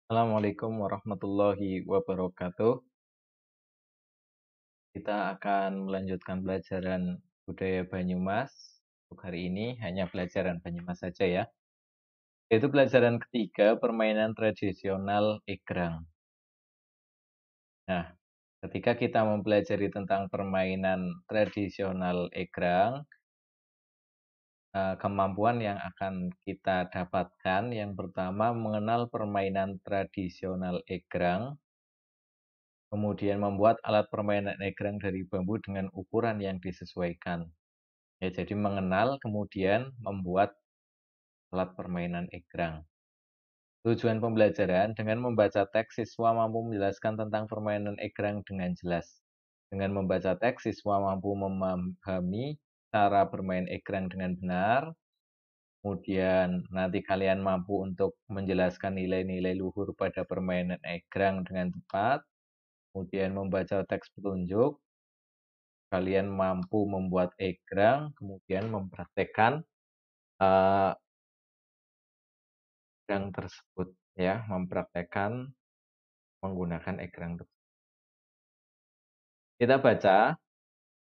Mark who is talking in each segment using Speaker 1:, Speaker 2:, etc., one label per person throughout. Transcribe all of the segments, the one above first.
Speaker 1: Assalamualaikum warahmatullahi wabarakatuh. Kita akan melanjutkan pelajaran budaya Banyumas. Untuk hari ini hanya pelajaran Banyumas saja ya. Yaitu pelajaran ketiga, permainan tradisional egrang. Nah, ketika kita mempelajari tentang permainan tradisional egrang, kemampuan yang akan kita dapatkan yang pertama mengenal permainan tradisional egrang. Kemudian membuat alat permainan egrang dari bambu dengan ukuran yang disesuaikan. Ya, jadi mengenal kemudian membuat alat permainan egrang. Tujuan pembelajaran dengan membaca teks siswa mampu menjelaskan tentang permainan egrang dengan jelas. Dengan membaca teks siswa mampu memahami cara bermain egrang dengan benar. Kemudian nanti kalian mampu untuk menjelaskan nilai-nilai luhur pada permainan egrang dengan tepat. Kemudian membaca teks petunjuk, kalian mampu membuat egrang, kemudian mempraktekkan egrang tersebut, ya, mempraktekkan menggunakan egrang tersebut. Kita baca,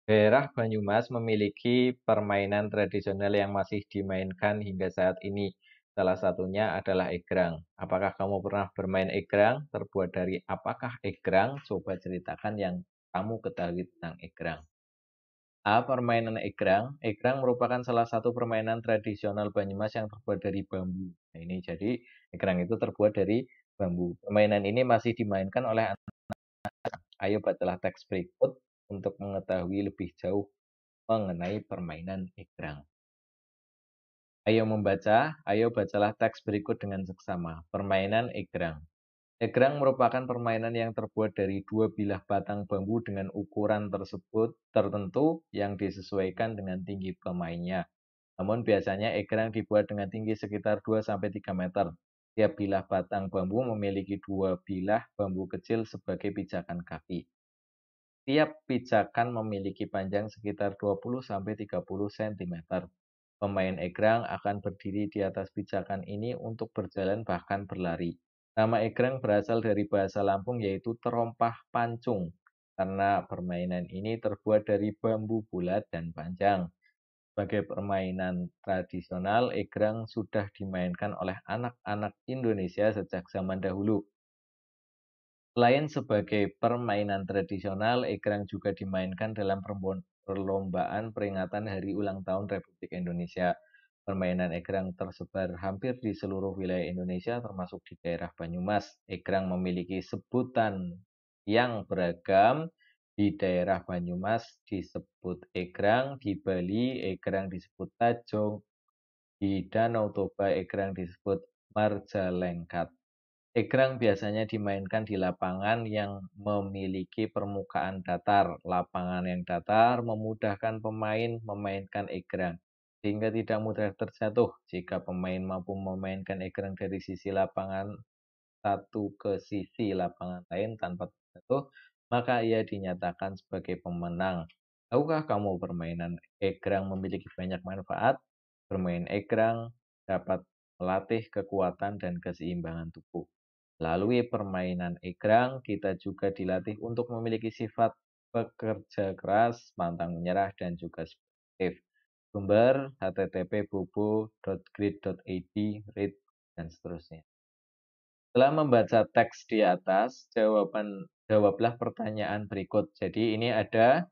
Speaker 1: daerah Banyumas memiliki permainan tradisional yang masih dimainkan hingga saat ini. Salah satunya adalah egrang. Apakah kamu pernah bermain egrang? Terbuat dari apakah egrang? Coba ceritakan yang kamu ketahui tentang egrang. A. Permainan egrang. Egrang merupakan salah satu permainan tradisional Banyumas yang terbuat dari bambu. Nah, ini jadi egrang itu terbuat dari bambu. Permainan ini masih dimainkan oleh anak-anak. Ayo bacalah teks berikut untuk mengetahui lebih jauh mengenai permainan egrang. Ayo membaca, ayo bacalah teks berikut dengan seksama. Permainan egrang. Egrang merupakan permainan yang terbuat dari dua bilah batang bambu dengan ukuran tersebut tertentu yang disesuaikan dengan tinggi pemainnya. Namun biasanya egrang dibuat dengan tinggi sekitar 2-3 meter. Tiap bilah batang bambu memiliki dua bilah bambu kecil sebagai pijakan kaki. Tiap pijakan memiliki panjang sekitar 20-30 cm. Pemain egrang akan berdiri di atas pijakan ini untuk berjalan bahkan berlari. Nama egrang berasal dari bahasa Lampung yaitu terompah pancung, karena permainan ini terbuat dari bambu bulat dan panjang. Sebagai permainan tradisional, egrang sudah dimainkan oleh anak-anak Indonesia sejak zaman dahulu. Selain sebagai permainan tradisional, egrang juga dimainkan dalam perlombaan peringatan Hari Ulang Tahun Republik Indonesia. Permainan egrang tersebar hampir di seluruh wilayah Indonesia, termasuk di daerah Banyumas. Egrang memiliki sebutan yang beragam. Di daerah Banyumas disebut egrang, di Bali egrang disebut tajong, di Danau Toba egrang disebut marjalengkat. Egrang biasanya dimainkan di lapangan yang memiliki permukaan datar. Lapangan yang datar memudahkan pemain memainkan egrang, sehingga tidak mudah terjatuh. Jika pemain mampu memainkan egrang dari sisi lapangan satu ke sisi lapangan lain tanpa terjatuh, maka ia dinyatakan sebagai pemenang. Tahukah kamu permainan egrang memiliki banyak manfaat? Bermain egrang dapat melatih kekuatan dan keseimbangan tubuh. Melalui permainan egrang, kita juga dilatih untuk memiliki sifat pekerja keras, pantang menyerah, dan juga sportif. Sumber http://bobo.grid.id, read, dan seterusnya. Setelah membaca teks di atas, jawablah pertanyaan berikut. Jadi ini ada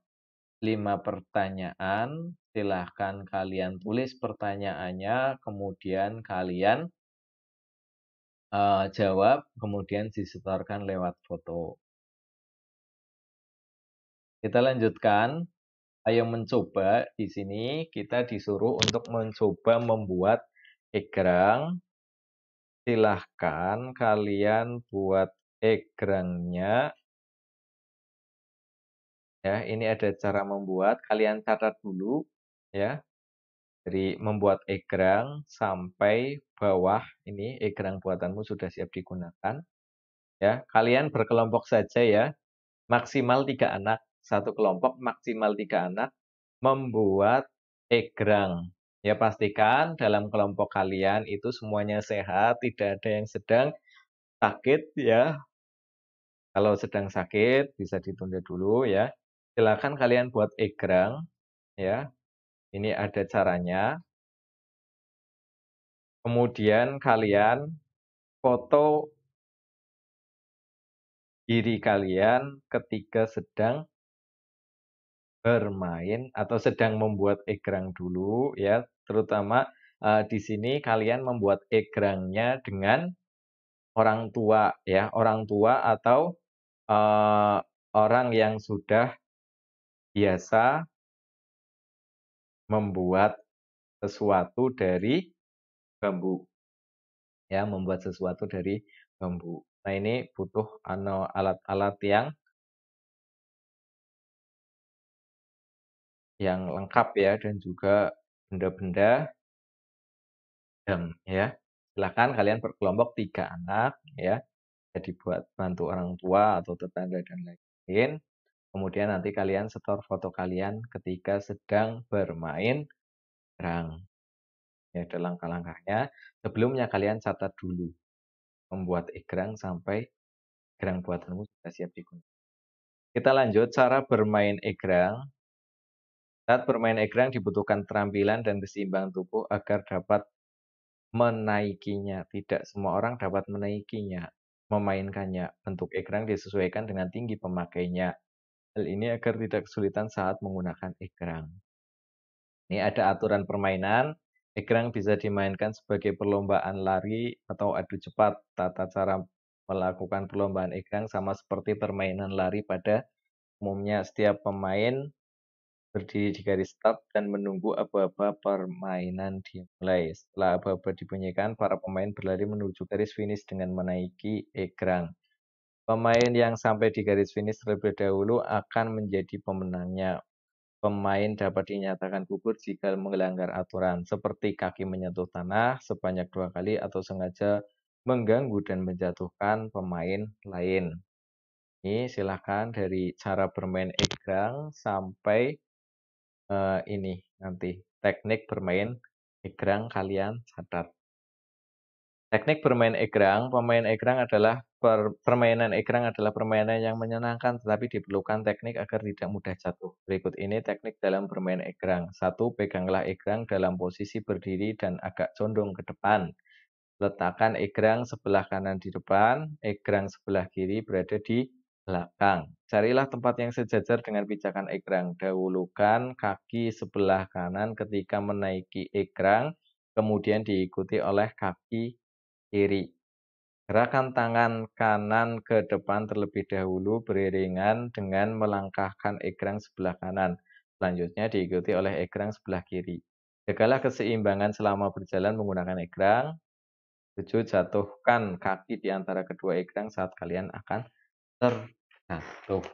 Speaker 1: 5 pertanyaan. Silahkan kalian tulis pertanyaannya, kemudian kalian jawab, kemudian disetorkan lewat foto. Kita lanjutkan. Ayo mencoba. Di sini kita disuruh untuk mencoba membuat egrang. Silahkan kalian buat egrangnya. Ya, ini ada cara membuat. Kalian catat dulu, ya. Dari membuat egrang sampai bawah ini egrang buatanmu sudah siap digunakan. Ya, kalian berkelompok saja ya. Maksimal 3 anak, satu kelompok maksimal 3 anak membuat egrang. Ya, pastikan dalam kelompok kalian itu semuanya sehat, tidak ada yang sedang sakit ya, kalau sedang sakit bisa ditunda dulu ya. Silakan kalian buat egrang ya. Ini ada caranya. Kemudian kalian foto diri kalian ketika sedang bermain atau sedang membuat egrang dulu ya, terutama, di sini kalian membuat egrangnya dengan orang tua ya, orang tua atau, eee, orang yang sudah biasa membuat sesuatu dari bambu, ya, membuat sesuatu dari bambu. Nah, ini butuh alat-alat yang lengkap ya dan juga benda-benda ya. Silakan kalian berkelompok 3 anak ya, jadi buat bantu orang tua atau tetangga dan lain-lain. Kemudian nanti kalian setor foto kalian ketika sedang bermain egrang. Ya, ada langkah-langkahnya. Sebelumnya kalian catat dulu membuat egrang sampai egrang buatanmu sudah siap digunakan. Kita lanjut cara bermain egrang. Saat bermain egrang dibutuhkan keterampilan dan keseimbangan tubuh agar dapat menaikinya. Tidak semua orang dapat menaikinya, memainkannya. Bentuk egrang disesuaikan dengan tinggi pemakainya. Hal ini agar tidak kesulitan saat menggunakan egrang. Ini ada aturan permainan. Egrang bisa dimainkan sebagai perlombaan lari atau adu cepat. Tata cara melakukan perlombaan egrang sama seperti permainan lari pada umumnya. Setiap pemain berdiri di garis start dan menunggu aba-aba permainan dimulai. Setelah aba-aba dibunyikan, para pemain berlari menuju garis finish dengan menaiki egrang. Pemain yang sampai di garis finish terlebih dahulu akan menjadi pemenangnya. Pemain dapat dinyatakan gugur jika melanggar aturan, seperti kaki menyentuh tanah sebanyak 2 kali atau sengaja mengganggu dan menjatuhkan pemain lain. Ini silakan dari cara bermain egrang sampai ini nanti teknik bermain egrang kalian catat. Teknik bermain egrang, permainan egrang adalah permainan yang menyenangkan tetapi diperlukan teknik agar tidak mudah jatuh. Berikut ini teknik dalam bermain egrang. 1. Peganglah egrang dalam posisi berdiri dan agak condong ke depan. Letakkan egrang sebelah kanan di depan, egrang sebelah kiri berada di belakang. Carilah tempat yang sejajar dengan pijakan egrang. Dahulukan kaki sebelah kanan ketika menaiki egrang, kemudian diikuti oleh kaki kiri. Gerakan tangan kanan ke depan terlebih dahulu beriringan dengan melangkahkan egrang sebelah kanan. Selanjutnya diikuti oleh egrang sebelah kiri. Jagalah keseimbangan selama berjalan menggunakan egrang. 7. Jatuhkan kaki di antara kedua egrang saat kalian akan terjatuh.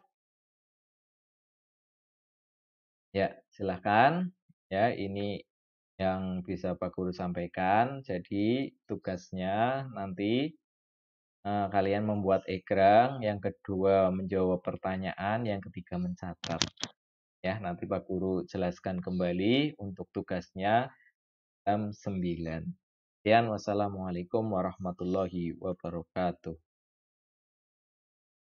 Speaker 1: Ya, silakan. Ya, ini yang bisa Pak Guru sampaikan. Jadi tugasnya nanti kalian membuat egrang, yang kedua menjawab pertanyaan, yang ketiga mencatat. Ya, nanti Pak Guru jelaskan kembali untuk tugasnya jam 9. Sekian, wassalamualaikum warahmatullahi wabarakatuh.